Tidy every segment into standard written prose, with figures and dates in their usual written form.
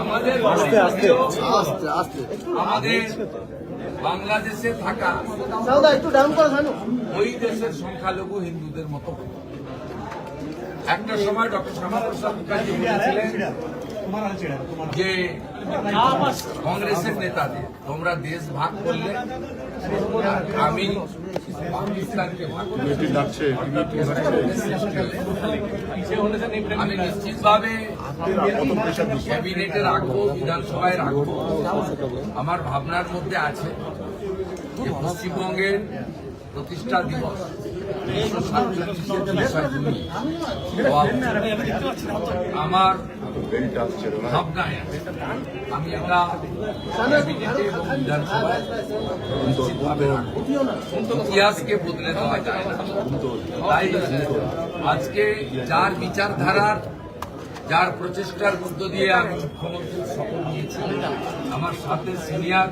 আমাদের আমাদের বাংলাদেশে থাকা ওই দেশের সংখ্যালঘু হিন্দুদের মতো। একটা সময় ডক্টর শ্যামাপ্রসাদ মুখার্জি বলেছিলেন যে কংগ্রেসের নেতাদের, তোমরা দেশ ভাগ করলে আমি পাকিস্তানকে ভাগ করলে। আমি নিশ্চিতভাবে ক্যাবিনেটে রাখবো, বিধানসভায় রাখবো। আমার ভাবনার মধ্যে আছে যে পশ্চিমবঙ্গের প্রতিষ্ঠা দিবস 1947 আমার ভাবনায় আমি এটা ক্যাবিনেটে এবং বিধানসভায় নিশ্চিতভাবে রাখবো। ইতিহাসকে বদলে দেওয়া যায় না। তাই আজকে যার বিচারধারার, যার প্রচেষ্টার মধ্য দিয়ে আমি মুখ্যমন্ত্রীর শপথ নিয়েছি, আমার সাথে সিনিয়র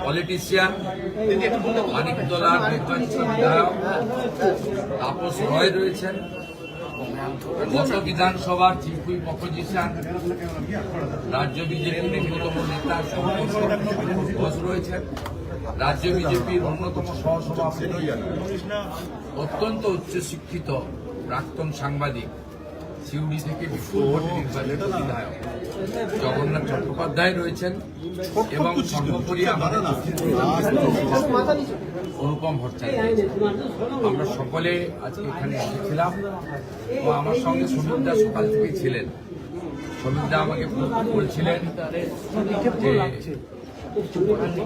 পলিটিশিয়ান মানিকতলার নির্বাচিত বিধায়ক তাপস রয় রয়েছেন, গত বিধানসভার চিফ হুইপ অপোজিশন রাজ্য বিজেপির অন্যতম নেতা ঘোষ রয়েছেন, রাজ্য বিজেপির অন্যতম সহসভাপতি অত্যন্ত উচ্চশিক্ষিত প্রাক্তন সাংবাদিক সিউড়ি থেকে বিপুল ভোটে নির্বাচিত বিধায়ক জগন্নাথ চট্টোপাধ্যায় রয়েছেন এবং সর্বোপরি আমাদের অনুপম ভট্টাচার্য। আমরা সকলে আজকে এখানে এসেছিলাম ও আমার সঙ্গে সমীরদা সকাল থেকে ছিলেন। সমীরদা আমাকে বলছিলেন যে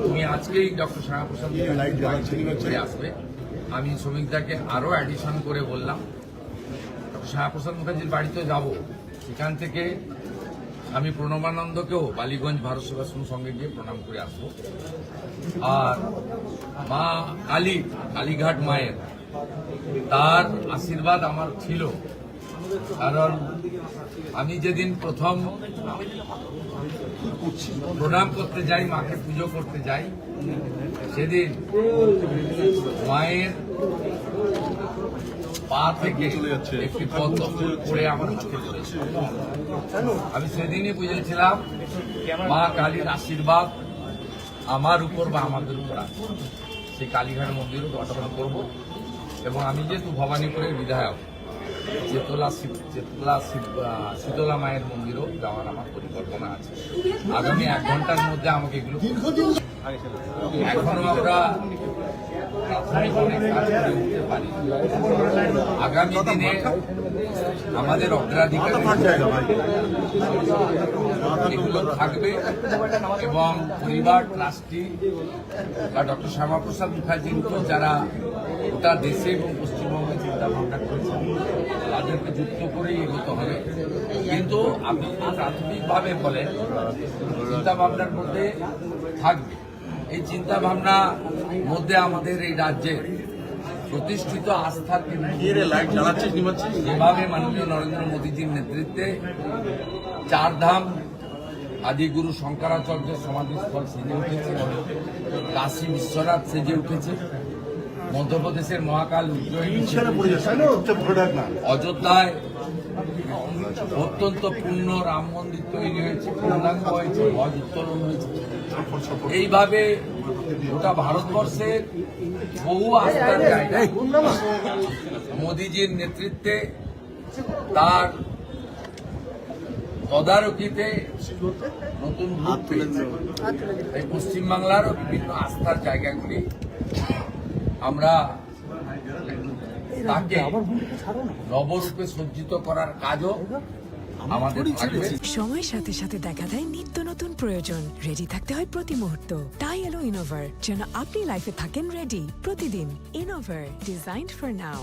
তুমি আজকেই ডক্টর শ্যামাপ্রসাদ মুখার্জি আসবে। আমি সমীরদাকে আরো অ্যাডিশন করে বললাম শ্যামাপ্রসাদ মুখার্জির বাড়িতে যাব, সেখান থেকে আমি প্রণবানন্দকেও বালিগঞ্জ ভারত সেবাশ্রম সঙ্গে গিয়ে প্রণাম করে আসবো। আর মা কালীঘাট মায়ের তার আশীর্বাদ আমার ছিল, কারণ আমি যেদিন প্রথম প্রণাম করতে যাই, মাকে পুজো করতে যাই, সেদিন মায়ের পা থেকে একটি পদ্ম ফুল পড়ে আমার হাতে পড়েছে। আমি সেদিনই বুঝেছিলাম মা কালীর আশীর্বাদ আমার উপর বা আমাদের উপর আছে। সেই কালীঘাট মন্দিরও দর্শন করব এবং আমি যেহেতু ভবানীপুরের বিধায়ক, শীতলা মায়ের মন্দিরও যাওয়ার আমার পরিকল্পনা আছে। আগামী 1 ঘন্টার মধ্যে আমাকে এগুলো এখনো আমরা প্রাথমিক অনেক কাজ করে উঠতে পারি। আগামী দিনে আমাদের অগ্রাধিকার এগুলো থাকবে এবং পরিবার ট্রাস্টি বা ডক্টর শ্যামাপ্রসাদ মুখার্জির উপর যারা গোটা দেশে এবং পশ্চিমবঙ্গে চিন্তা ভাবনা করেছেন তাদেরকে যুক্ত করেই এগোতে হবে। কিন্তু আপনি প্রাথমিকভাবে বলেন চিন্তা ভাবনার মধ্যে থাকবে। এই চিন্তা ভাবনার মধ্যে আমাদের এই রাজ্যের প্রতিষ্ঠিত আস্থার যেভাবে মাননীয় নরেন্দ্র মোদীজির নেতৃত্বে 4 ধাম আদিগুরু শঙ্করাচার্যের সমাধিস্থল সেজে উঠেছে, কাশী বিশ্বনাথ সেজে উঠেছে, মধ্যপ্রদেশের মহাকাল উজ্জয়িনী, অযোধ্যায় অত্যন্ত পূর্ণ রাম মন্দির তৈরি হয়েছে, পূর্ণাঙ্গ হয়েছে, ধ্বজ উত্তোলন হয়েছে। এইভাবে গোটা ভারতবর্ষের বহু আস্থার জায়গা মোদীজির নেতৃত্বে, তার তদারকিতে নতুন রূপ পেয়েছে। এই পশ্চিমবাংলারও বিভিন্ন আস্থার জায়গাগুলি আমরা তাকে নবরূপে সজ্জিত করার কাজও আমাদের থাকবে। সময়ের সাথে সাথে দেখা দেয় নিত্য নতুন প্রয়োজন। রেডি থাকতে হয় প্রতি মুহূর্ত। তাই এলো ইনোভার, যেন আপনি লাইফে থাকেন রেডি প্রতিদিন। Innova, designed for now.